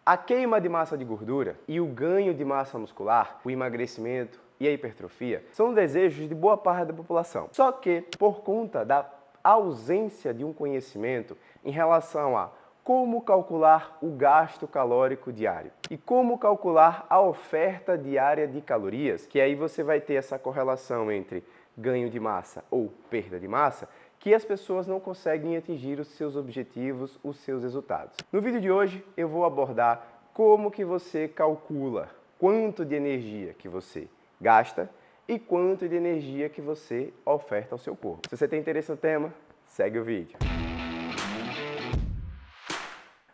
A queima de massa de gordura e o ganho de massa muscular, o emagrecimento e a hipertrofia são desejos de boa parte da população. Só que, por conta da ausência de um conhecimento em relação a como calcular o gasto calórico diário e como calcular a oferta diária de calorias, que aí você vai ter essa correlação entre ganho de massa ou perda de massa, que as pessoas não conseguem atingir os seus objetivos, os seus resultados. No vídeo de hoje eu vou abordar como que você calcula quanto de energia que você gasta e quanto de energia que você oferta ao seu corpo. Se você tem interesse no tema, segue o vídeo.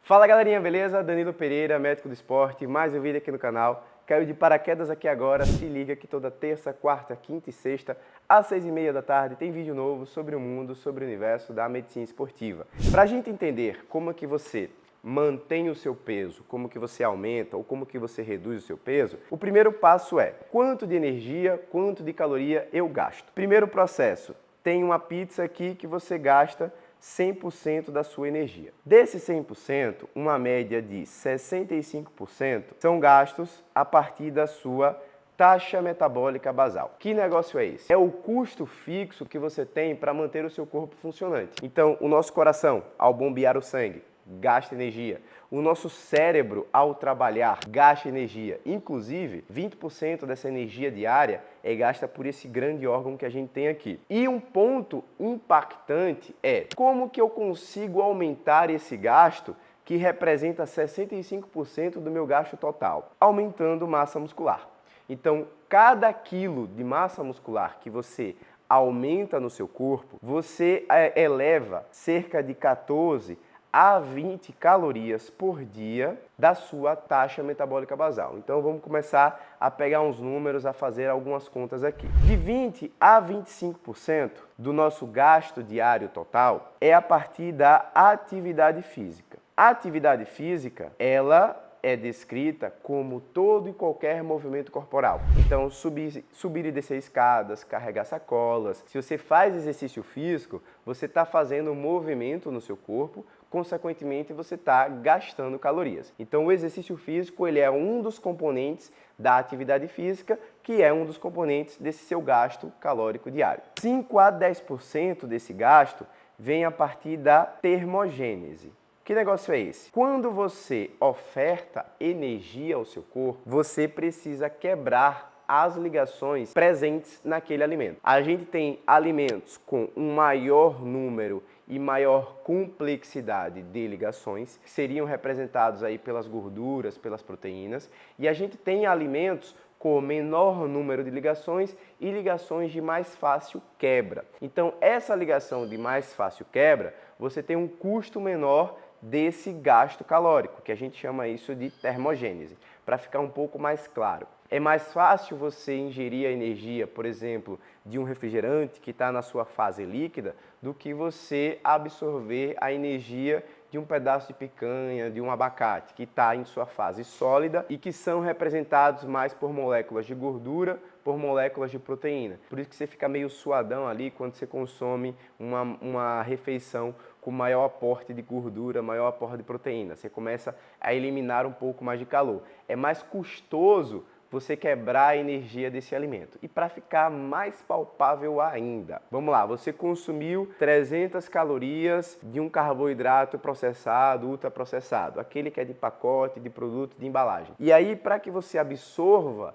Fala galerinha, beleza? Danilo Pereira, médico do esporte, mais um vídeo aqui no canal. Caiu de paraquedas aqui agora, se liga que toda terça, quarta, quinta e sexta, às 6h30 da tarde, tem vídeo novo sobre o mundo, sobre o universo da medicina esportiva. Pra gente entender como é que você mantém o seu peso, como que você aumenta ou como que você reduz o seu peso, o primeiro passo é quanto de energia, quanto de caloria eu gasto. Primeiro processo, tem uma pizza aqui que você gasta 100% da sua energia. Desse 100%, uma média de 65% são gastos a partir da sua taxa metabólica basal. Que negócio é esse? É o custo fixo que você tem para manter o seu corpo funcionante. Então, o nosso coração, ao bombear o sangue, gasta energia. O nosso cérebro, ao trabalhar, gasta energia. Inclusive, 20% dessa energia diária é gasta por esse grande órgão que a gente tem aqui. E um ponto impactante é como que eu consigo aumentar esse gasto que representa 65% do meu gasto total, aumentando massa muscular. Então, cada quilo de massa muscular que você aumenta no seu corpo, você eleva cerca de 14 a 20 calorias por dia da sua taxa metabólica basal. Então vamos começar a pegar uns números, a fazer algumas contas aqui. De 20 a 25% do nosso gasto diário total é a partir da atividade física. A atividade física, ela é descrita como todo e qualquer movimento corporal. Então, subir e descer escadas, carregar sacolas. Se você faz exercício físico, você está fazendo um movimento no seu corpo, consequentemente você está gastando calorias. Então, o exercício físico ele é um dos componentes da atividade física, que é um dos componentes desse seu gasto calórico diário. 5 a 10% desse gasto vem a partir da termogênese. Que negócio é esse? Quando você oferta energia ao seu corpo, você precisa quebrar as ligações presentes naquele alimento. A gente tem alimentos com um maior número e maior complexidade de ligações, que seriam representados aí pelas gorduras, pelas proteínas, e a gente tem alimentos com menor número de ligações e ligações de mais fácil quebra. Então, essa ligação de mais fácil quebra, você tem um custo menor desse gasto calórico, que a gente chama isso de termogênese, para ficar um pouco mais claro. É mais fácil você ingerir a energia, por exemplo, de um refrigerante que está na sua fase líquida, do que você absorver a energia de um pedaço de picanha, de um abacate, que está em sua fase sólida e que são representados mais por moléculas de gordura, por moléculas de proteína. Por isso que você fica meio suadão ali quando você consome uma refeição com maior aporte de gordura, maior aporte de proteína. Você começa a eliminar um pouco mais de calor. É mais custoso você quebrar a energia desse alimento. E para ficar mais palpável ainda, vamos lá, você consumiu 300 calorias de um carboidrato processado, ultraprocessado, aquele que é de pacote, de produto, de embalagem. E aí, para que você absorva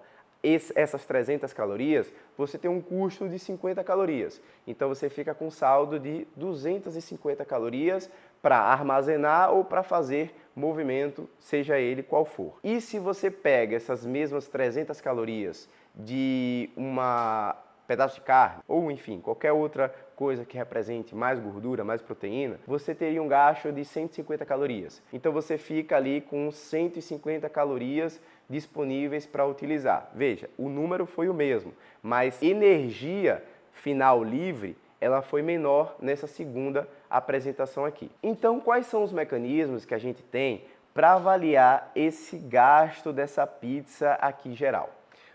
essas 300 calorias, você tem um custo de 50 calorias. Então você fica com saldo de 250 calorias para armazenar ou para fazer movimento, seja ele qual for. E se você pega essas mesmas 300 calorias de pedaço de carne, ou enfim, qualquer outra coisa que represente mais gordura, mais proteína, você teria um gasto de 150 calorias. Então você fica ali com 150 calorias disponíveis para utilizar. Veja, o número foi o mesmo, mas energia final livre, ela foi menor nessa segunda apresentação aqui. Então, quais são os mecanismos que a gente tem para avaliar esse gasto dessa pizza aqui geral?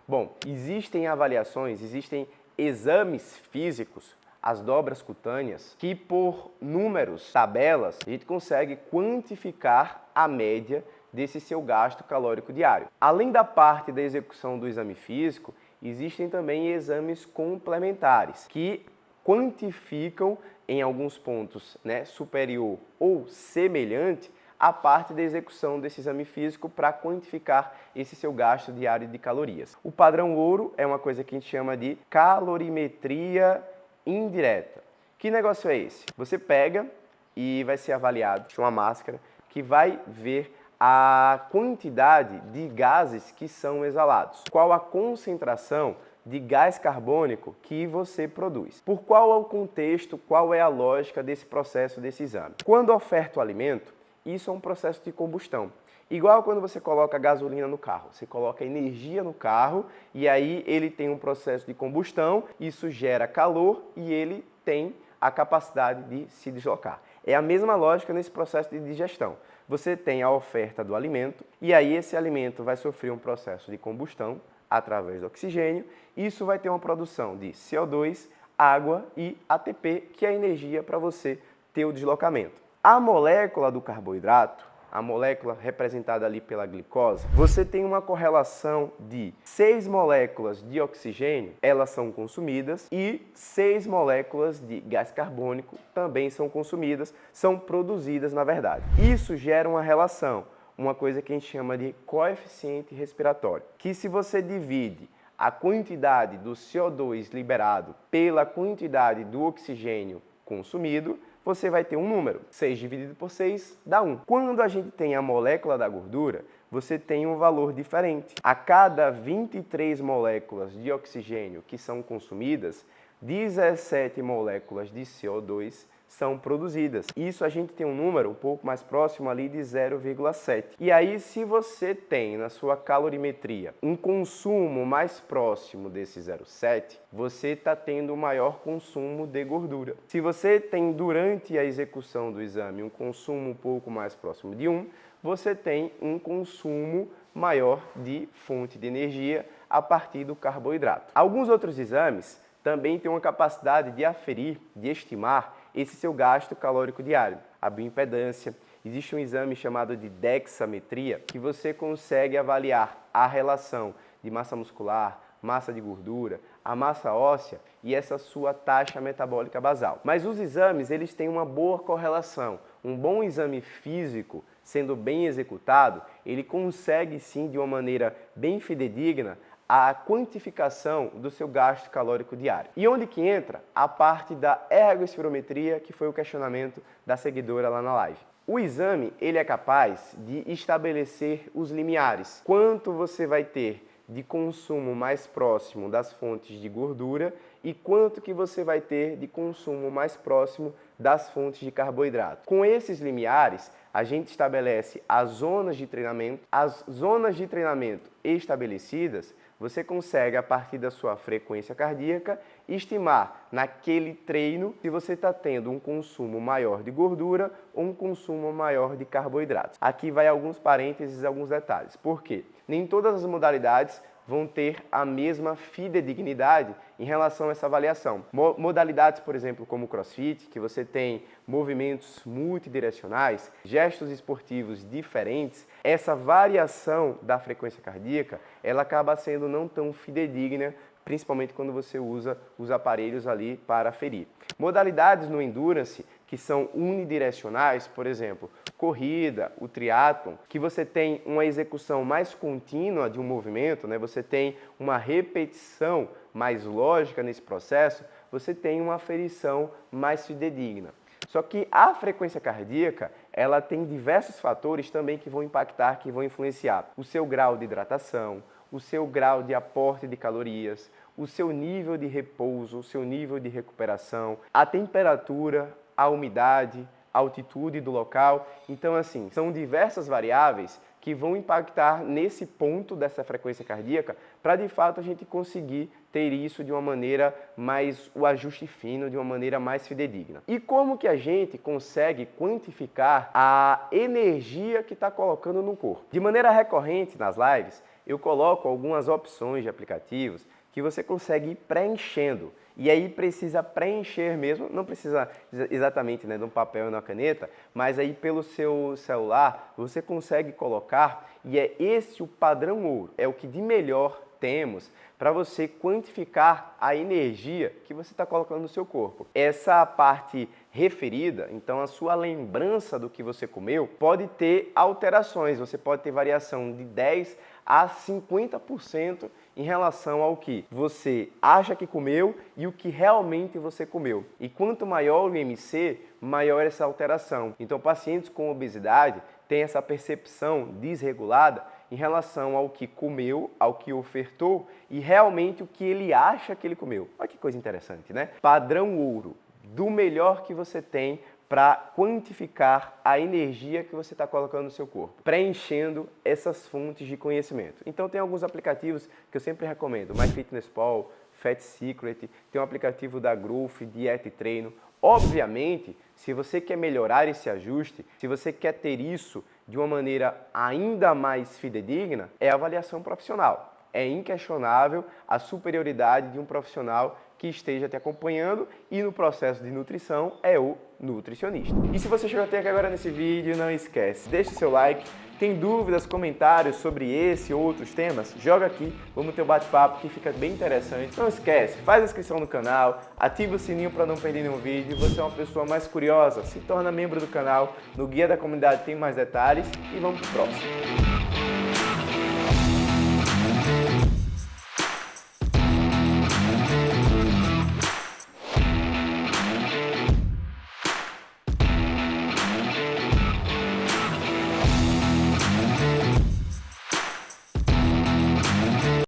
Bom, existem avaliações, existem exames físicos, as dobras cutâneas, que por números, tabelas, a gente consegue quantificar a média desse seu gasto calórico diário. Além da parte da execução do exame físico, existem também exames complementares que quantificam em alguns pontos, superior ou semelhante a parte da execução desse exame físico para quantificar esse seu gasto diário de calorias. O padrão ouro é uma coisa que a gente chama de calorimetria indireta. Que negócio é esse? Você pega e vai ser avaliado com uma máscara que vai ver a quantidade de gases que são exalados. Qual a concentração de gás carbônico que você produz. Por qual é o contexto, qual é a lógica desse processo, desse exame? Quando oferta o alimento, isso é um processo de combustão. Igual quando você coloca gasolina no carro, você coloca energia no carro e aí ele tem um processo de combustão, isso gera calor e ele tem a capacidade de se deslocar. É a mesma lógica nesse processo de digestão. Você tem a oferta do alimento e aí esse alimento vai sofrer um processo de combustão através do oxigênio. Isso vai ter uma produção de CO2, água e ATP, que é a energia para você ter o deslocamento. A molécula do carboidrato, a molécula representada ali pela glicose, você tem uma correlação de 6 moléculas de oxigênio, elas são consumidas, e 6 moléculas de gás carbônico também são consumidas, são produzidas na verdade. Isso gera uma relação, uma coisa que a gente chama de coeficiente respiratório, que se você divide a quantidade do CO2 liberado pela quantidade do oxigênio consumido, você vai ter um número. 6 dividido por 6 dá 1. Quando a gente tem a molécula da gordura, você tem um valor diferente. A cada 23 moléculas de oxigênio que são consumidas, 17 moléculas de CO2 são produzidas. Isso a gente tem um número um pouco mais próximo ali de 0,7. E aí, se você tem na sua calorimetria um consumo mais próximo desse 0,7, você está tendo um maior consumo de gordura. Se você tem durante a execução do exame um consumo um pouco mais próximo de 1, você tem um consumo maior de fonte de energia a partir do carboidrato. Alguns outros exames também têm uma capacidade de aferir, de estimar esse seu gasto calórico diário. A bioimpedância, existe um exame chamado de dexametria, que você consegue avaliar a relação de massa muscular, massa de gordura, a massa óssea e essa sua taxa metabólica basal. Mas os exames, eles têm uma boa correlação. Um bom exame físico, sendo bem executado, ele consegue sim, de uma maneira bem fidedigna, a quantificação do seu gasto calórico diário. E onde que entra a parte da ergospirometria, que foi o questionamento da seguidora lá na live. O exame, ele é capaz de estabelecer os limiares. Quanto você vai ter de consumo mais próximo das fontes de gordura e quanto que você vai ter de consumo mais próximo das fontes de carboidrato. Com esses limiares, a gente estabelece as zonas de treinamento. As zonas de treinamento estabelecidas, você consegue, a partir da sua frequência cardíaca, estimar naquele treino se você está tendo um consumo maior de gordura ou um consumo maior de carboidratos. Aqui vai alguns parênteses, alguns detalhes. Por quê? Nem todas as modalidades vão ter a mesma fidedignidade em relação a essa avaliação. Modalidades, por exemplo, como o CrossFit, que você tem movimentos multidirecionais, gestos esportivos diferentes, essa variação da frequência cardíaca, ela acaba sendo não tão fidedigna, principalmente quando você usa os aparelhos ali para aferir. Modalidades no Endurance, que são unidirecionais, por exemplo, corrida, o triatlon, que você tem uma execução mais contínua de um movimento, você tem uma repetição mais lógica nesse processo, você tem uma aferição mais fidedigna. Só que a frequência cardíaca, ela tem diversos fatores também que vão impactar, que vão influenciar o seu grau de hidratação, o seu grau de aporte de calorias, o seu nível de repouso, o seu nível de recuperação, a temperatura, a umidade, a altitude do local. Então, assim, são diversas variáveis que vão impactar nesse ponto dessa frequência cardíaca para, de fato, a gente conseguir ter isso de uma maneira mais, o ajuste fino, de uma maneira mais fidedigna. E como que a gente consegue quantificar a energia que está colocando no corpo? De maneira recorrente nas lives, eu coloco algumas opções de aplicativos que você consegue ir preenchendo. e aí precisa preencher mesmo, não precisa exatamente, né, de um papel e uma caneta, mas aí pelo seu celular você consegue colocar, e é esse o padrão ouro, é o que de melhor temos para você quantificar a energia que você está colocando no seu corpo. Essa parte referida, então a sua lembrança do que você comeu, pode ter alterações, você pode ter variação de 10 a 50% em relação ao que você acha que comeu e o que realmente você comeu. E quanto maior o IMC, maior essa alteração. Então, pacientes com obesidade têm essa percepção desregulada em relação ao que comeu, ao que ofertou e realmente o que ele acha que ele comeu. Olha que coisa interessante, né? Padrão ouro, do melhor que você tem para quantificar a energia que você está colocando no seu corpo, preenchendo essas fontes de conhecimento. Então tem alguns aplicativos que eu sempre recomendo, MyFitnessPal, Fat Secret, tem um aplicativo da Growth, Dieta e Treino. Obviamente, se você quer melhorar esse ajuste, se você quer ter isso de uma maneira ainda mais fidedigna, é a avaliação profissional. É inquestionável a superioridade de um profissional que esteja te acompanhando e no processo de nutrição é o nutricionista. E se você chegou até aqui agora nesse vídeo, não esquece, deixe seu like. Tem dúvidas, comentários sobre esse ou outros temas? Joga aqui, vamos ter um bate-papo que fica bem interessante. Não esquece, faz a inscrição no canal, ativa o sininho para não perder nenhum vídeo. Você é uma pessoa mais curiosa, se torna membro do canal. No Guia da Comunidade tem mais detalhes e vamos pro próximo.